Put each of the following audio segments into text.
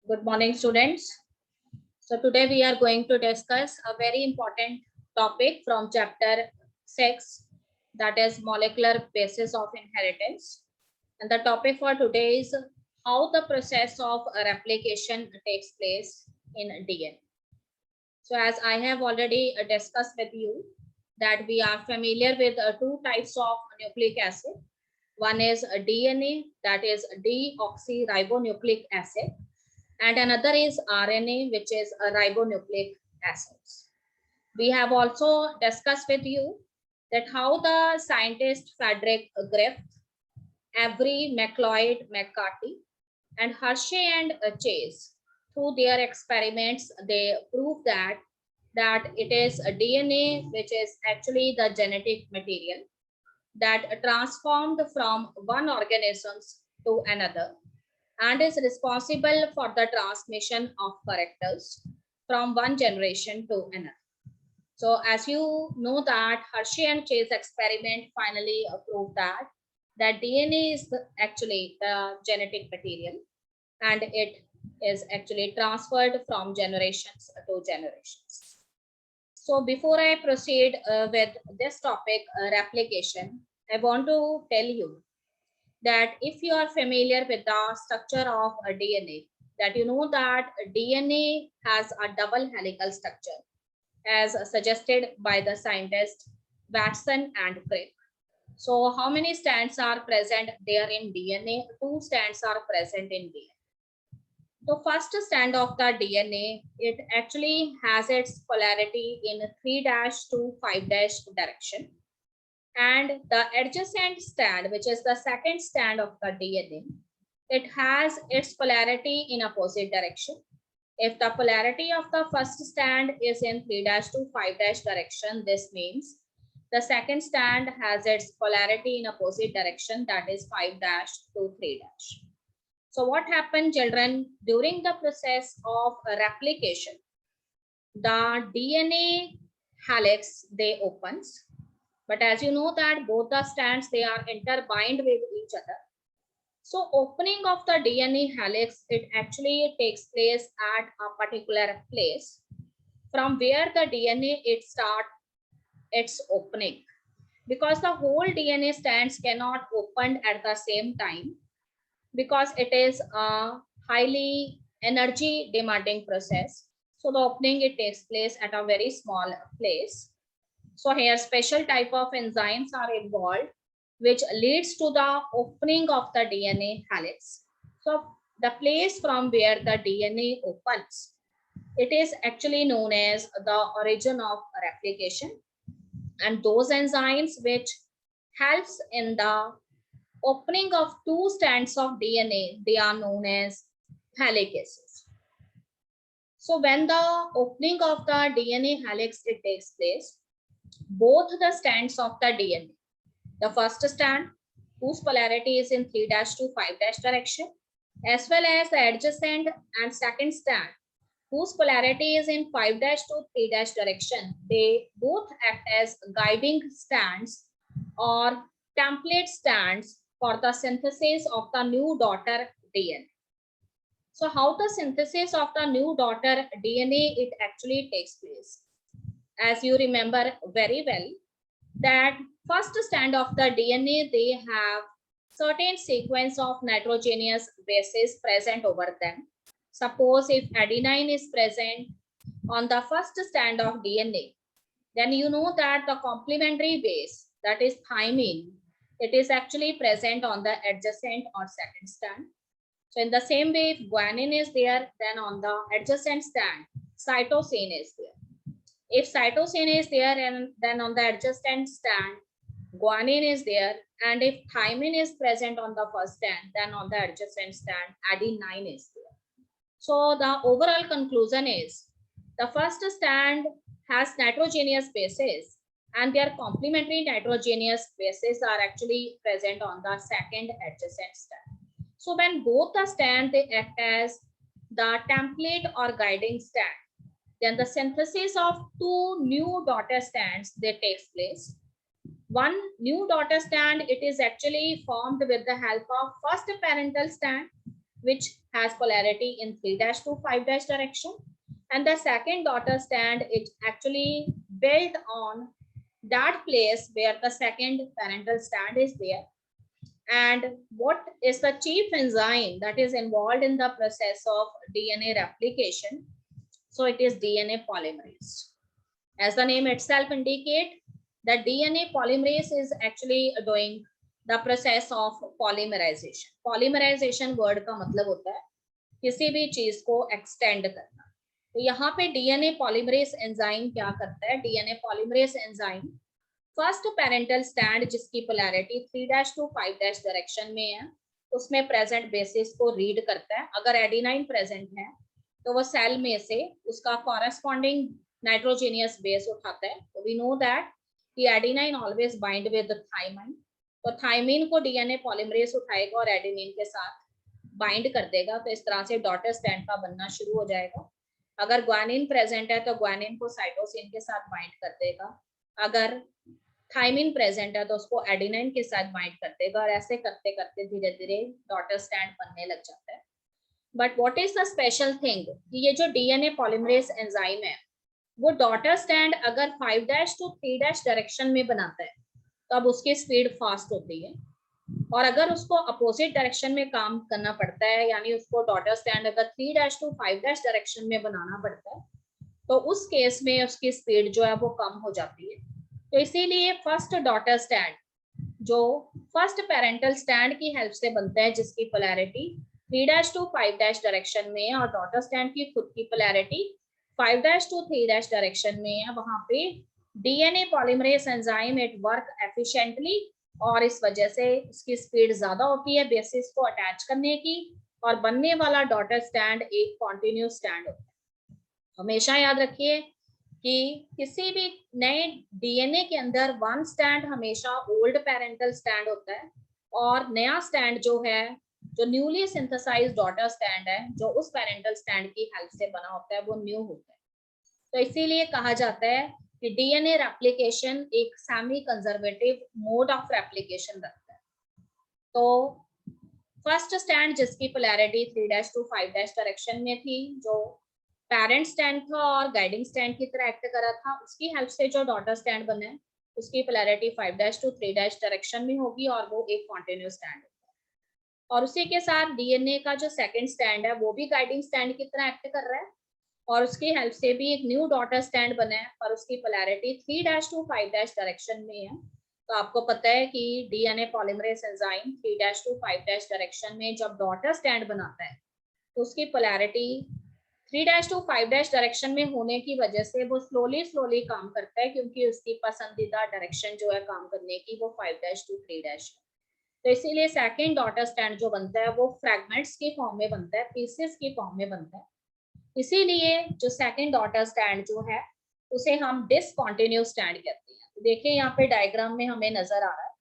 Good morning, students. So today we are going to discuss a very important topic from chapter 6, that is molecular basis of inheritance. And the topic for today is how the process of replication takes place in DNA. So as I have already discussed with you that we are familiar with two types of nucleic acid. One is DNA, that is deoxyribonucleic acid, and another is RNA, which is a ribonucleic acids. We have also discussed with you that how the scientist Frederick Griffith, Avery McLeod McCarthy, and Hershey and Chase, through their experiments, they prove that it is a DNA which is actually the genetic material that transformed from one organisms to another and is responsible for the transmission of characters from one generation to another. So as you know that Hershey and Chase experiment finally proved that DNA is actually the genetic material and it is actually transferred from generations to generations. So before I proceed with this topic, replication, I want to tell you that if you are familiar with the structure of a DNA, that you know that DNA has a double helical structure as suggested by the scientist Watson and Crick. So how many strands are present there in DNA? Two strands are present in DNA. The first strand of the DNA, it actually has its polarity in 3' to 5' direction. And the adjacent strand, which is the second strand of the DNA, it has its polarity in opposite direction. If the polarity of the first strand is in 3' to 5' direction, this means the second strand has its polarity in opposite direction, that is 5' to 3'. So what happened, children, during the process of replication, the DNA helix, they opens. But as you know that both the strands, they are intertwined with each other. So opening of the DNA helix, it actually takes place at a particular place from where the DNA, it start its opening. Because the whole DNA strands cannot open at the same time, because it is a highly energy demanding process. So the opening, it takes place at a very small place. So here special type of enzymes are involved, which leads to the opening of the DNA helix. So the place from where the DNA opens, it is actually known as the origin of replication. And those enzymes which helps in the opening of two strands of DNA, they are known as helicases. So when the opening of the DNA helix, it takes place, both the strands of the DNA, the first strand whose polarity is in 3' to 5' direction, as well as the adjacent and second strand whose polarity is in 5' to 3' direction, they both act as guiding strands or template strands for the synthesis of the new daughter DNA. So how the synthesis of the new daughter DNA, it actually takes place? As you remember very well, that first strand of the DNA, they have certain sequence of nitrogenous bases present over them. Suppose if adenine is present on the first strand of DNA, then you know that the complementary base, that is thymine, it is actually present on the adjacent or second strand. So in the same way, if guanine is there, then on the adjacent strand, cytosine is there. If cytosine is there, and then on the adjacent strand, guanine is there. And if thymine is present on the first strand, then on the adjacent strand, adenine is there. So the overall conclusion is the first strand has nitrogenous bases and their complementary nitrogenous bases are actually present on the second adjacent strand. So when both the strands, they act as the template or guiding strand, then the synthesis of two new daughter strands, they takes place. One new daughter strand, it is actually formed with the help of first parental strand, which has polarity in 3' to 5' direction. And the second daughter strand is actually built on that place where the second parental strand is there. And what is the chief enzyme that is involved in the process of DNA replication? So it is DNA polymerase. As the name itself indicates, the DNA polymerase is actually doing the process of polymerization. Polymerization word का मतलब होता है किसी भी चीज को extend करना. तो यहाँ पे DNA polymerase enzyme क्या करता है? DNA polymerase enzyme first parental stand जिसकी पोलैरिटी 3' टू 5' डायरेक्शन में है, उसमें प्रेजेंट बेसिस को रीड करता है. अगर एडिनाइन प्रेजेंट है तो वो सेल में से उसका कॉरेस्पॉन्डिंग नाइट्रोजेनियस बेस उठाता है. तो वी नो दैट कि adenine always bind with thymine. तो थाइमीन को डीएनए पॉलीमरेज उठाएगा और एडेनिन के साथ बाइंड कर देगा. तो इस तरह से डॉटर स्टैंड का बनना शुरू हो जाएगा. अगर ग्वानिन प्रेजेंट है तो ग्वानिन को साइटोसिन के साथ बाइंड कर देगा. अगर थाइमिन प्रेजेंट है तो उसको एडिनाइन के साथ बाइंड कर देगा. और ऐसे करते करते धीरे धीरे डॉटर स्टैंड बनने लग जाता है. But what is the special thing कि ये जो डीएनए पॉलीमरेज एंजाइम है वो डॉटर स्टैंड अगर 5' टू 3' डायरेक्शन में बनाता है तब उसकी स्पीड फास्ट होती है. और अगर उसको अपोजिट डायरेक्शन में काम करना पड़ता है, यानी उसको डॉटर स्टैंड अगर 3' टू 5' डायरेक्शन में बनाना पड़ता है, तो उस केस में उसकी स्पीड जो है वो कम हो जाती है. तो इसीलिए फर्स्ट डॉटर स्टैंड जो फर्स्ट पेरेंटल स्टैंड की हेल्प से बनता है, जिसकी पोलैरिटी 3' टू 5' डायरेक्शन में है, और डॉटर स्टैंड की खुद की पोलैरिटी 5' टू 3' डायरेक्शन में है, वहां पे DNA polymerase enzyme it work efficiently, और इस वजह से इसकी स्पीड ज्यादा होती है बेसिस को अटैच करने की, और बनने वाला डॉटर स्टैंड एक कॉन्टिन्यूस स्टैंड होता है. हमेशा याद रखिए कि किसी भी नए डीएनए के अंदर वन स्टैंड हमेशा ओल्ड पेरेंटल स्टैंड होता है, और नया स्टैंड जो है, जो न्यूली सिंथेसाइज्ड डॉटर स्टैंड है, जो उस पेरेंटल स्टैंड की हेल्प से बना होता है, वो न्यू होता है. तो इसीलिए कहा जाता है कि डीएनए रेप्लिकेशन एक semi conservative mode of replication रखता है. तो फर्स्ट स्टैंड जिसकी पोलैरिटी 3' टू 5' डायरेक्शन में थी, जो पेरेंट स्टैंड था और गाइडिंग स्टैंड की तरह एक्ट कर रहा था, उसकी हेल्प से जो डॉटर स्टैंड बना है उसकी पोलैरिटी 5' टू 3' डायरेक्शन में होगी, और वो एक कॉन्टिन्यूस स्टैंड होगा. और उसी के साथ डीएनए का जो सेकंड स्टैंड है वो भी गाइडिंग स्टैंड की तरह एक्ट कर रहा है, और उसकी हेल्प से भी एक न्यू डॉटर स्टैंड बना है, और उसकी पोलैरिटी 3' टू 5' डायरेक्शन में है. तो आपको पता है कि DNA polymerase enzyme 3' to 5' direction में जब डॉटर स्टैंड बनाता है तो उसकी पोलैरिटी 3' टू 5' डायरेक्शन में होने की वजह से वो स्लोली काम करता है, क्योंकि उसकी पसंदीदा डायरेक्शन जो है काम करने की वो 5' टू 3' है. तो इसीलिए सेकेंड डॉटर स्टैंड जो बनता है वो फ्रैगमेंट्स की फॉर्म में बनता है, पीसेस की फॉर्म में बनता है. इसीलिए जो सेकेंड डॉटर स्टैंड जो है उसे हम डिसकंटिन्यूअस स्टैंड कहते हैं. तो देखिए यहाँ पे डायग्राम में हमें नजर आ रहा है,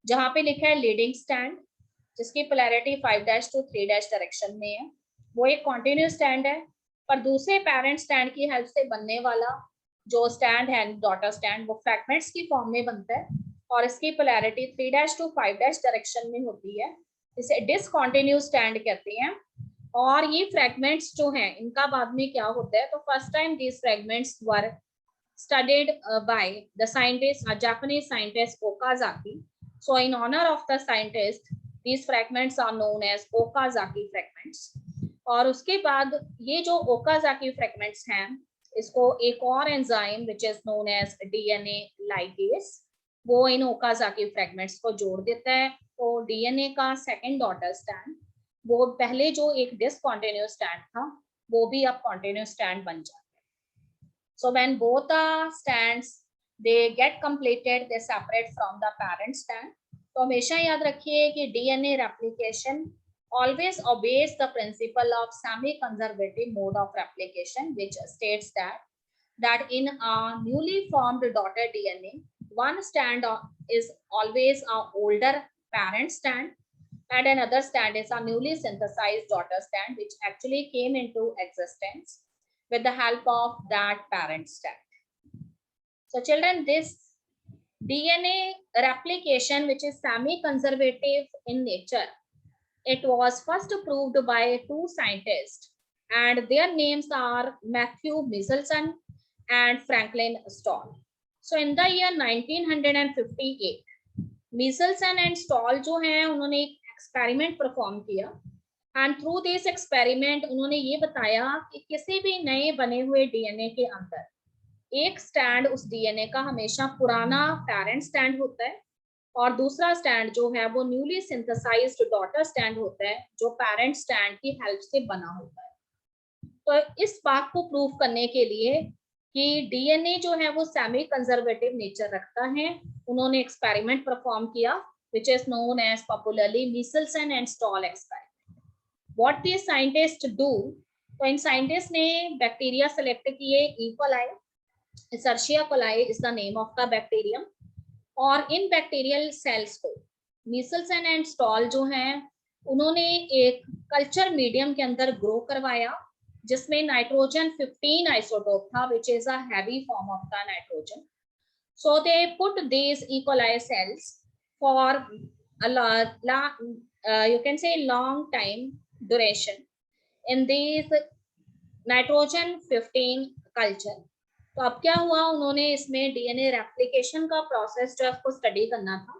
जहाँ पे लिखा है लीडिंग स्टैंड जिसकी पोलैरिटी 5' टू 3' डायरेक्शन में है, वो एक कॉन्टिन्यूअस स्टैंड है. पर दूसरे पेरेंट स्टैंड की हेल्प से बनने वाला जो स्टैंड है डॉटर स्टैंड, वो फ्रैगमेंट्स की फॉर्म में बनता है, और इसकी पोलैरिटी 3' टू 5' डायरेक्शन में होती है. इसे डिसकंटिन्यूअस स्टैंड कहते हैं. और ये फ्रैगमेंट्स जो हैं इनका बाद में क्या होता है, तो first time these fragments were studied by the scientist, a Japanese scientist Okazaki. So in honor of the scientist, these fragments are known as Okazaki fragments. और उसके बाद ये जो ओकाजाकी फ्रैगमेंट्स हैं, इसको एक और enzyme which is known as DNA ligase, वो इन ओकाजाकी फ्रैगमेंट्स को जोड़ देता है. तो डीएनए का सेकंड डॉटर स्टैंड, वो पहले जो एक डिसकंटिन्यूअस स्टैंड था वो भी अब कॉन्टिन्यूअस स्टैंड बन जाता है. So when both the stands they get completed, they separate from the parent stand. तो हमेशा याद रखिए कि DNA replication always obeys the principle of semi-conservative mode of replication, which states that in a newly formed daughter DNA, one strand is always a older parent strand, and another strand is a newly synthesized daughter strand, which actually came into existence with the help of that parent strand. So children, this DNA replication, which is semi-conservative in nature, It was first proved by two scientists, and their names are Matthew Michelson and Franklin Stahl. So in the year 1958, Michelson and Stahl जो हैं उन्होंने एक experiment perform किया, and through this experiment उन्होंने ये बताया कि किसी भी नए बने हुए डीएनए के अंदर एक स्टैंड उस डीएनए का हमेशा पुराना पेरेंट स्टैंड होता है, और दूसरा स्टैंड जो है वो न्यूली सिंथेसाइज्ड डॉटर स्टैंड होता है जो पेरेंट स्टैंड की हेल्प से बना होता है। तो इस बात को प्रूव करने के लिए कि डीएनए जो है वो सेमी कंजर्वेटिव नेचर रखता है, उन्होंने एक्सपेरिमेंट परफॉर्म किया which is known as popularly Michelson and Stahl experiment. What these scientists do, तो इन साइंटिस्ट ने बैक्टीरिया सेलेक्ट किए, E coli, Escherichia coli is the name of the bacterium, और इन bacterial cells को Michelson and Stahl जो हैं उन्होंने एक culture medium के अंदर ग्रो करवाया जिसमें नाइट्रोजन 15 आइसोटोप था which is a heavy form of the nitrogen. So they put these E. coli cells for a you can say long time duration in these nitrogen 15 culture. तो अब क्या हुआ, उन्होंने इसमें डीएनए रेप्लिकेशन का process जो है उसको स्टडी करना था।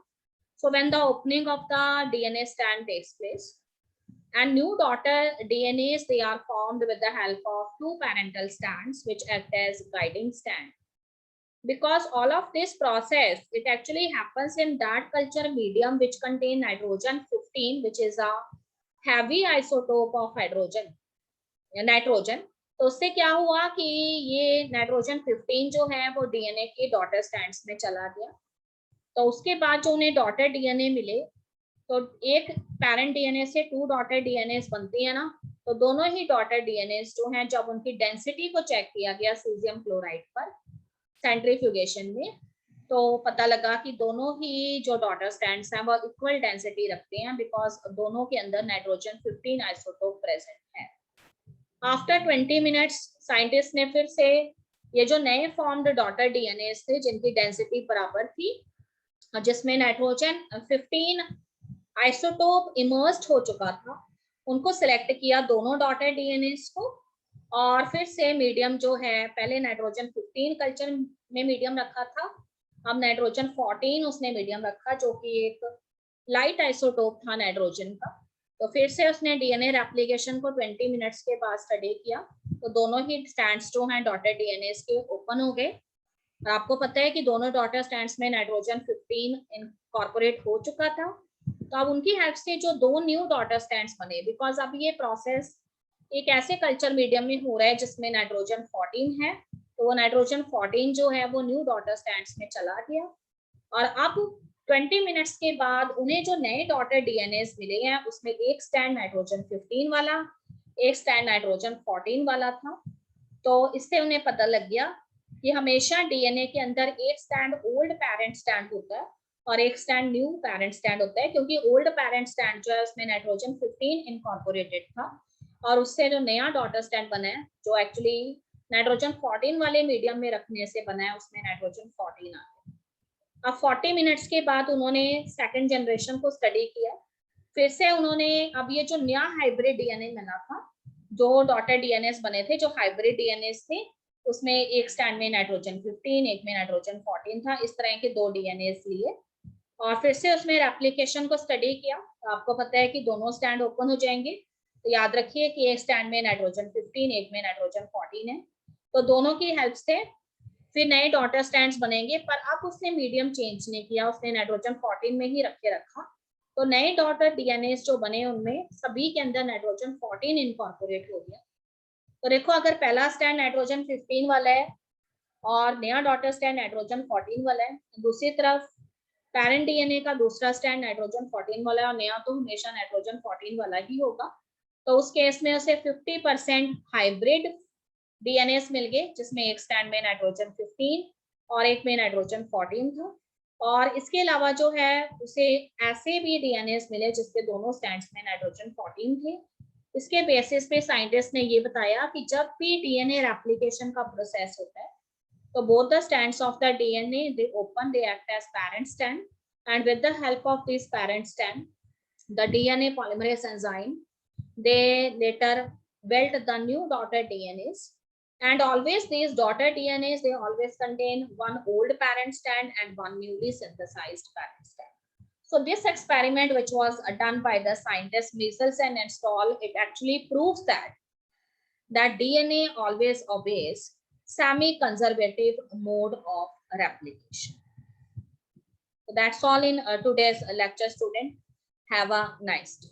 So when the opening of the DNA stand takes place and new daughter DNAs, they are formed with the help of two parental strands which act as guiding stand. Because all of this process, it actually happens in that culture medium which contain nitrogen 15, which is a heavy isotope of nitrogen. तो उससे क्या हुआ कि ये nitrogen 15 जो है वो DNA के डॉटर स्टैंड्स में चला गया। तो उसके बाद जो उन्हें डॉटर डीएनए मिले, तो एक पेरेंट डीएनए से टू डॉटर डीएनए बनती है ना, तो दोनों ही डॉटर डीएनए जो हैं जब उनकी डेंसिटी को चेक किया गया सोडियम क्लोराइड पर सेंट्रीफ्यूगेशन में, तो पता लगा कि दोनों ही जो डॉटर स्टैंड्स हैं वो इक्वल डेंसिटी रखते हैं बिकॉज दोनों के अंदर नाइट्रोजन 15 आइसोटोप प्रेजेंट है। आफ्टर 20 मिनट्स साइंटिस्ट ने फिर से ये जो नए फॉर्म्ड डॉटर डीएनए थे जिनकी डेंसिटी बराबर थी, जिसमें नाइट्रोजन 15 आइसोटोप इमर्स्ड हो चुका था, उनको सिलेक्ट किया दोनों डॉटर डीएनए को, और फिर से मीडियम जो है पहले नाइट्रोजन 15 कल्चर में मीडियम रखा था, अब नाइट्रोजन 14 उसने मीडियम रखा जो कि एक लाइट आइसोटोप था नाइट्रोजन का। तो फिर से उसने डीएनए रेप्लिकेशन को 20 मिनट्स के बाद स्टडी किया, तो दोनों ही स्टैंड्स जो हैं डॉटर डीएनए के ओपन हो गए, और आपको पता है कि दोनों डॉटर स्टैंड्स में नाइट्रोजन 15 इनकॉर्पोरेट हो चुका था। तो अब उनकी हेल्प से जो दो न्यू डॉटर स्टैंड्स बने, बिकॉज अब ये प्रोसेस एक ऐसे कल्चर मीडियम में हो रहा है जिसमें नाइट्रोजन 14 है, तो वो नाइट्रोजन 14 जो है वो न्यू डॉटर स्टैंड्स में चला गया, और अब 20 मिनट्स के बाद उन्हें जो नए डॉटर डीएनए मिले हैं उसमें एक स्टैंड नाइट्रोजन 15 वाला, एक स्टैंड नाइट्रोजन 14 वाला था। तो इससे उन्हें पता लग गया कि हमेशा डीएनए के अंदर एक स्टैंड ओल्ड पेरेंट स्टैंड होता है और एक स्टैंड न्यू पेरेंट स्टैंड होता है, क्योंकि ओल्ड पेरेंट स्टैंड जो है उसमें नाइट्रोजन 15 इनकॉर्पोरेटेड था, और उससे जो नया डॉटर स्टैंड बना है जो एक्चुअली नाइट्रोजन 14 वाले मीडियम में रखने से बना है उसमें नाइट्रोजन 14 आ गया। अब 40 मिनट्स के बाद उन्होंने सेकंड जनरेशन को स्टडी किया, फिर से उन्होंने अब ये जो नया हाइब्रिड डीएनए मिला था, जो डॉटर डीएनए बने थे जो हाइब्रिड डीएनए थे, उसमें एक स्टैंड में नाइट्रोजन 15, एक में नाइट्रोजन 14 था, इस तरह के दो डीएनए लिए, और फिर से उसमें रेप्लिकेशन को स्टडी किया। तो आपको पता है कि दोनों स्टैंड ओपन हो जाएंगे, तो याद रखिए कि एक स्टैंड में नाइट्रोजन 15, एक में नाइट्रोजन 14 है, तो दोनों की हेल्प से फिर नए डॉटर स्टैंड्स बनेंगे, पर अब उसने मीडियम चेंज नहीं किया, उसने नाइट्रोजन 14 में ही रखा। तो नए डॉटर डीएनए जो बने उनमें सभी के अंदर नाइट्रोजन 14 इनकॉर्पोरेट हो गया। तो देखो अगर पहला स्टैंड नाइट्रोजन 15 वाला है और नया डॉटर स्टैंड नाइट्रोजन 14 वाला है, दूसरी तरफ पेरेंट डीएनए का दूसरा स्टैंड नाइट्रोजन 14 वाला है और नया तो हमेशा नाइट्रोजन 14 वाला ही होगा, तो उस केस में उसे 50% हाइब्रिड डीएनए मिल गए जिसमें एक स्टैंड में नाइट्रोजन 15 और एक में नाइट्रोजन 14 था, और इसके अलावा जो है उसे ऐसे भी डीएनए मिले जिसके दोनों स्टैंड्स में नाइट्रोजन 14 थे। इसके बेसिस पे साइंटिस्ट ने ये बताया कि जब भी डीएनए रेप्लिकेशन का प्रोसेस होता है तो both the strands of the DNA they open, they act as parent strand, and with the help of this parent strand the DNA polymerase enzyme, they later built the new daughter DNAs. And always these daughter DNAs, they always contain one old parent strand and one newly synthesized parent strand. So this experiment, which was done by the scientists Michelson and Stahl, it actually proves that DNA always obeys semi-conservative mode of replication. So that's all in today's lecture, student. Have a nice day.